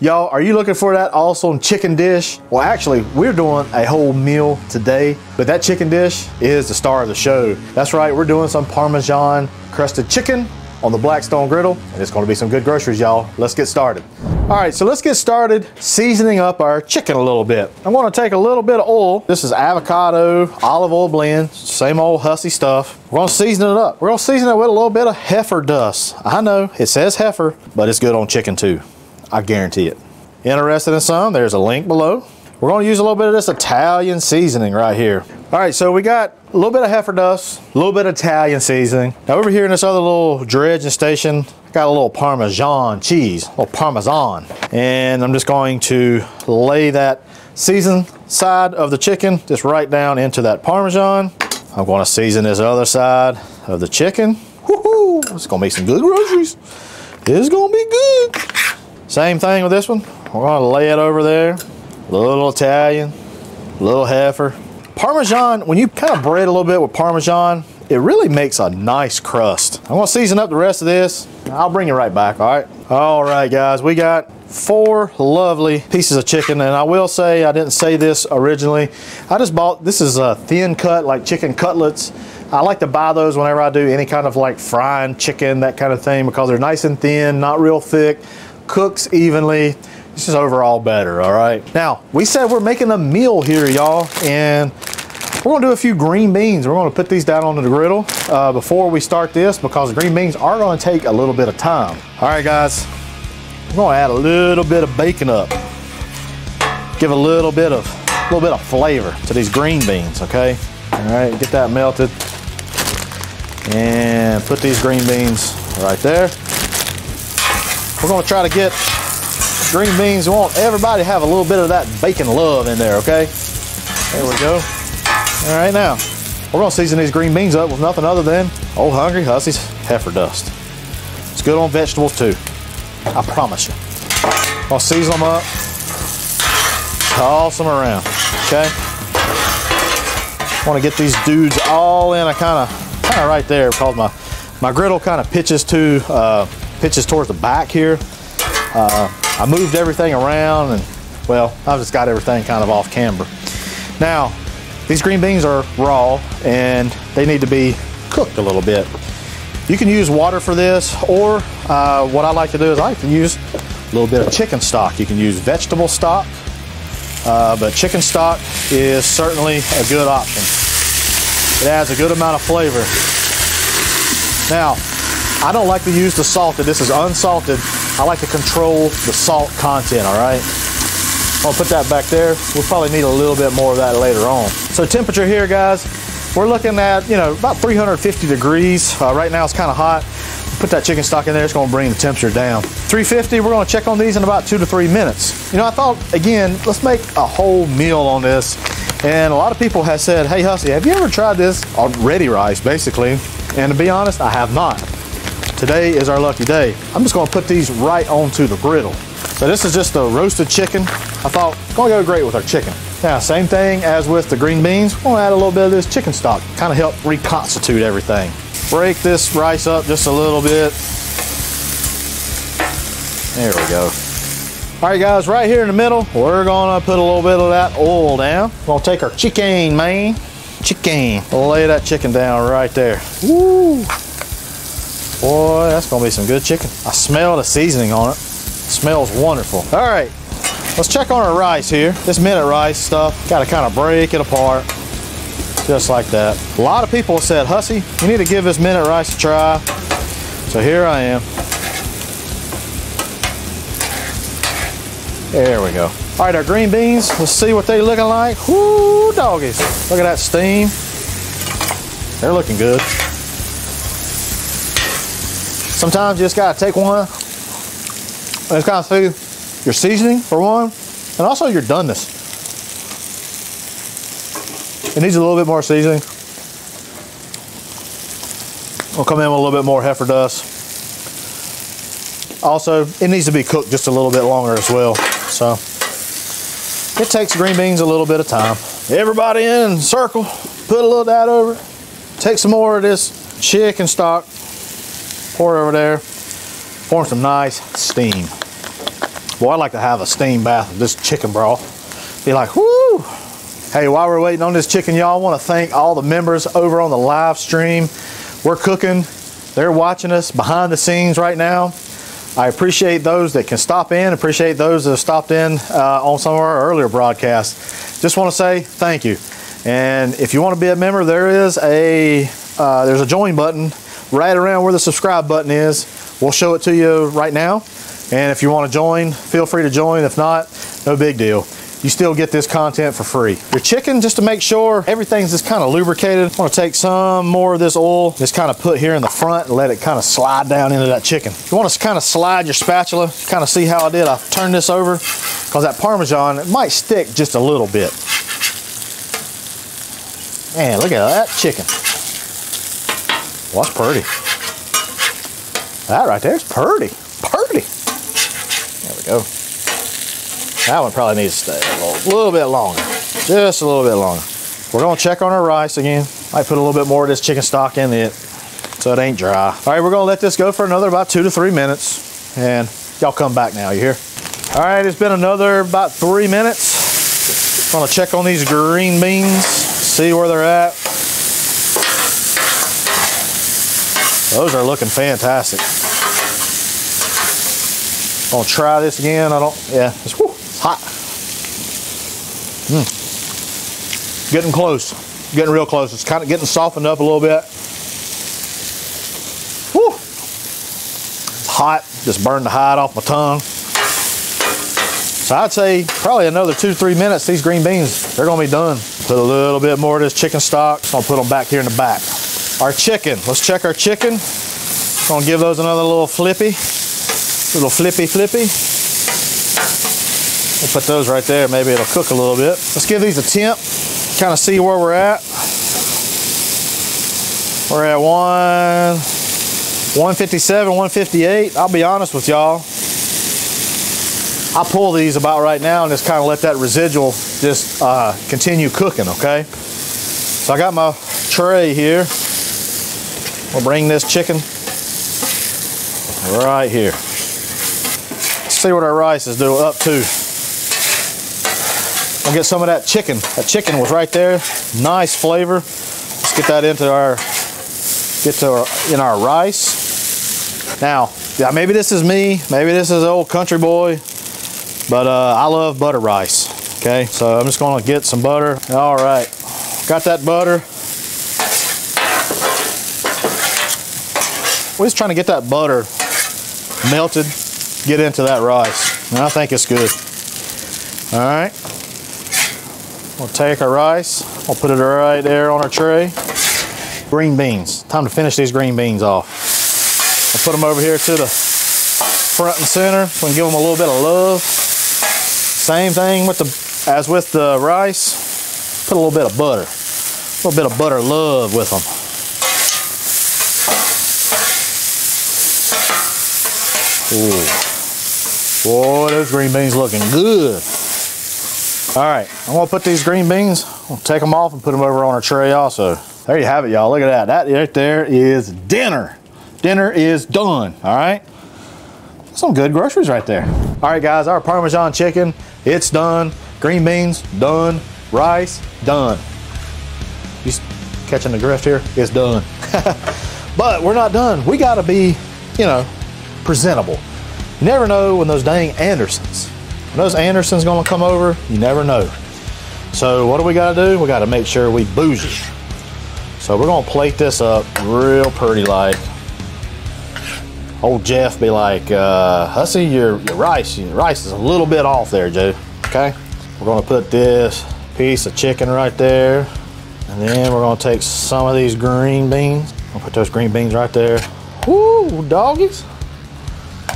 Y'all, are you looking for that awesome chicken dish? Well, actually, we're doing a whole meal today, but that chicken dish is the star of the show. That's right, we're doing some Parmesan crusted chicken on the Blackstone griddle, and it's gonna be some good groceries, y'all. Let's get started. All right, so let's get started seasoning up our chicken a little bit. I'm gonna take a little bit of oil. This is avocado, olive oil blend, same old Hussey stuff. We're gonna season it up. We're gonna season it with a little bit of heifer dust. I know, it says heifer, but it's good on chicken too. I guarantee it. Interested in some? There's a link below. We're gonna use a little bit of this Italian seasoning right here. All right, so we got a little bit of heifer dust, a little bit of Italian seasoning. Now over here in this other little dredging station, I got a little Parmesan cheese, a little Parmesan. And I'm just going to lay that seasoned side of the chicken just right down into that Parmesan. I'm gonna season this other side of the chicken. Woohoo! It's gonna be some good groceries. It's gonna be good. Same thing with this one. We're gonna lay it over there. A little Italian, a little heifer. Parmesan, when you kind of braid a little bit with Parmesan, it really makes a nice crust. I'm gonna season up the rest of this. I'll bring you right back, all right? All right, guys, we got 4 lovely pieces of chicken, and I will say, I didn't say this originally. I just bought, this is a thin cut, like chicken cutlets. I like to buy those whenever I do any kind of like frying chicken, that kind of thing, because they're nice and thin, not real thick. Cooks evenly. It's just overall better, all right? Now, we said we're making a meal here, y'all, and we're gonna do a few green beans. We're gonna put these down onto the griddle before we start this, because the green beans are gonna take a little bit of time. All right, guys, we're gonna add a little bit of bacon up. Give a little bit of flavor to these green beans, okay? All right, get that melted. And put these green beans right there. We're gonna try to get green beans. We want everybody to have a little bit of that bacon love in there, okay? There we go. All right, now, we're gonna season these green beans up with nothing other than Old Hungry Hussey's heifer dust. It's good on vegetables too, I promise you. I'll season them up, toss them around, okay? I wanna get these dudes all in a kind of right there, because my griddle kind of pitches towards the back here. I moved everything around, and well, I've just got everything kind of off camber. Now, these green beans are raw and they need to be cooked a little bit. You can use water for this, or what I like to do is I like to use a little bit of chicken stock. You can use vegetable stock, but chicken stock is certainly a good option. It adds a good amount of flavor. Now, I don't like to use the salted. This is unsalted. I like to control the salt content, all right? I'll put that back there. We'll probably need a little bit more of that later on. So temperature here, guys, we're looking at, you know, about 350 degrees. Right now it's kind of hot. Put that chicken stock in there. It's going to bring the temperature down. 350, we're going to check on these in about 2 to 3 minutes. You know, I thought, again, let's make a whole meal on this. And a lot of people have said, hey, Hussey, have you ever tried this? Ready rice, basically. And to be honest, I have not. Today is our lucky day. I'm just gonna put these right onto the griddle. So this is just a roasted chicken. I thought it's gonna go great with our chicken. Now, same thing as with the green beans. We're gonna add a little bit of this chicken stock, kind of help reconstitute everything. Break this rice up just a little bit. There we go. All right, guys, right here in the middle, we're gonna put a little bit of that oil down. We're gonna take our chicken, man. Chicken. Lay that chicken down right there. Woo! Boy, that's gonna be some good chicken. I smell the seasoning on it. It smells wonderful. All right, let's check on our rice here. This minute rice stuff, gotta kind of break it apart, just like that. A lot of people have said, Hussey, you need to give this minute rice a try. So here I am. There we go. All right, our green beans, let's see what they looking like. Whoo, doggies. Look at that steam. They're looking good. Sometimes you just gotta take one and just kind of see your seasoning for one, and also your doneness. It needs a little bit more seasoning. We'll come in with a little bit more heifer dust. Also, it needs to be cooked just a little bit longer as well. So it takes green beans a little bit of time. Everybody in circle, put a little of that over it. Take some more of this chicken stock, pour it over there, pour some nice steam. Boy, I'd like to have a steam bath of this chicken broth. Be like, whoo! Hey, while we're waiting on this chicken, y'all, I want to thank all the members over on the live stream. We're cooking. They're watching us behind the scenes right now. I appreciate those that can stop in. Appreciate those that have stopped in on some of our earlier broadcasts. Just want to say thank you. And if you want to be a member, there's a join button right around where the subscribe button is. We'll show it to you right now. And if you want to join, feel free to join. If not, no big deal. You still get this content for free. Your chicken, just to make sure everything's just kind of lubricated, I want to take some more of this oil, just kind of put here in the front and let it kind of slide down into that chicken. You want to kind of slide your spatula, kind of see how I did. I turned this over because that Parmesan, it might stick just a little bit. Man, look at that chicken. Well, that's pretty. That right there is pretty. Pretty. There we go. That one probably needs to stay a little bit longer. Just a little bit longer. We're going to check on our rice again. Might put a little bit more of this chicken stock in it so it ain't dry. All right, we're going to let this go for another about 2 to 3 minutes. And y'all come back now, you hear? All right, it's been another about 3 minutes. Going to check on these green beans, see where they're at. Those are looking fantastic. Gonna try this again. It's hot. Getting close, getting real close. It's kind of getting softened up a little bit. Woo. It's hot, just burned the hide off my tongue. So I'd say probably another 2 to 3 minutes, these green beans, they're gonna be done. Put a little bit more of this chicken stock. I'll put them back here in the back. Our chicken, let's check our chicken. Gonna give those another little flippy. Little flippy. We'll put those right there. Maybe it'll cook a little bit. Let's give these a temp. Kind of see where we're at. We're at 157, 158. I'll be honest with y'all. I pull these about right now and just kind of let that residual just continue cooking, okay? So I got my tray here. We'll bring this chicken right here. See what our rice is doing up to. We'll get some of that chicken. That chicken was right there. Nice flavor. Let's get that into in our rice. Now, yeah, maybe this is me. Maybe this is an old country boy. But I love butter rice. Okay, so I'm just gonna get some butter. All right, got that butter. We're just trying to get that butter melted. Get into that rice, and I think it's good. All right, we'll take our rice, we'll put it right there on our tray. Green beans, time to finish these green beans off. I'll put them over here to the front and center, so we can give them a little bit of love. Same thing as with the rice, put a little bit of butter. A little bit of butter love with them. Ooh. Boy, those green beans looking good. All right, I'm gonna put these green beans, we'll take them off and put them over on our tray also. There you have it, y'all. Look at that. That right there is dinner. Dinner is done, all right? Some good groceries right there. All right, guys, our Parmesan chicken, it's done. Green beans, done. Rice, done. You catching the drift here? It's done. But we're not done. We gotta be, you know, presentable. You never know when those dang Andersons, gonna come over, you never know. So what do we gotta do? We gotta make sure we bougie. So we're gonna plate this up real pretty like. Old Jeff be like, Hussey, your rice is a little bit off there, Joe, okay? We're gonna put this piece of chicken right there, and then we're gonna take some of these green beans. I'll put those green beans right there. Woo, doggies.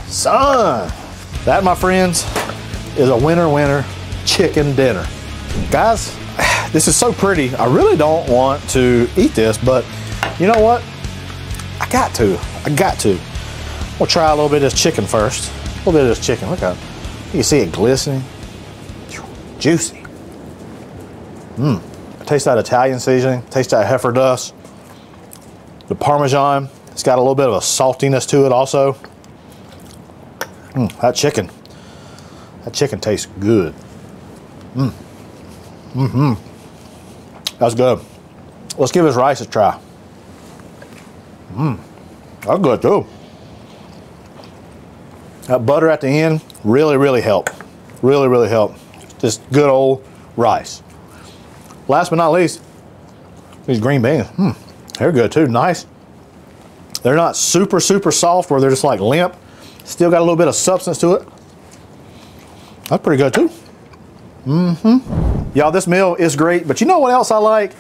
Son, that, my friends, is a winner chicken dinner. Guys, this is so pretty. I really don't want to eat this, but you know what? I got to. We'll try a little bit of this chicken first. A little bit of this chicken, look at it. You can see it glistening. Juicy. Taste that Italian seasoning, taste that heifer dust. The Parmesan, it's got a little bit of a saltiness to it also. That chicken. That chicken tastes good. That's good. Let's give this rice a try. That's good too. That butter at the end really, really helped. Really, really helped. Just good old rice. Last but not least, these green beans. They're good too, nice. They're not super, super soft where they're just like limp. Still got a little bit of substance to it. That's pretty good too. Y'all, this meal is great, but you know what else I like?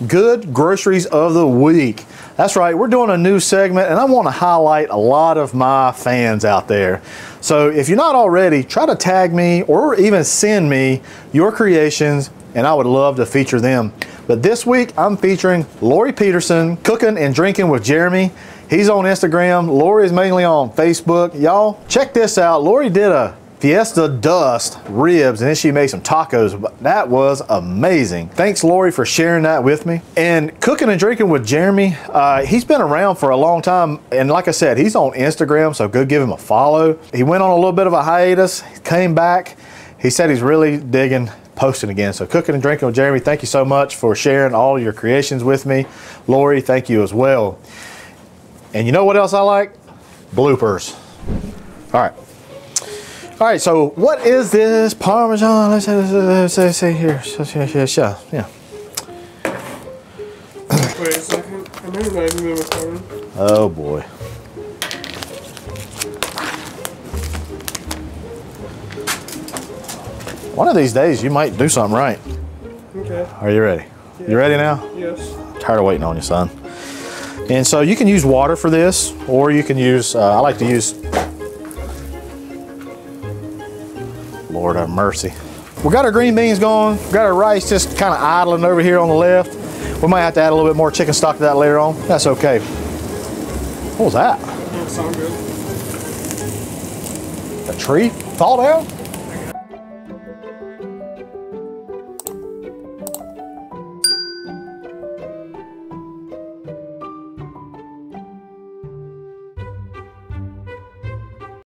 Good groceries of the week. That's right, we're doing a new segment and I want to highlight a lot of my fans out there. So if you're not already, try to tag me or even send me your creations and I would love to feature them. But this week I'm featuring Lori Peterson, Cooking and Drinking with Jeremy. He's on Instagram. Lori is mainly on Facebook. Y'all, check this out. Lori did a Fiesta Dust ribs and then she made some tacos. That was amazing. Thanks, Lori, for sharing that with me. And Cooking and Drinking with Jeremy, he's been around for a long time. And like I said, he's on Instagram, so go give him a follow. He went on a little bit of a hiatus, came back. He said he's really digging posting again. So Cooking and Drinking with Jeremy, thank you so much for sharing all your creations with me. Lori, thank you as well. And you know what else I like? Bloopers. All right. All right, so what is this Parmesan? Let's see here. Yeah. Wait a second. I never know if you recording. Oh boy. One of these days you might do something right. Okay. Are you ready? Yeah. You ready now? Yes. Tired of waiting on you, son. And so you can use water for this, or you can use, I like to use, Lord have mercy. We got our green beans going. We got our rice just kind of idling over here on the left. We might have to add a little bit more chicken stock to that later on. That's okay. What was that? That sound good. A tree fall down?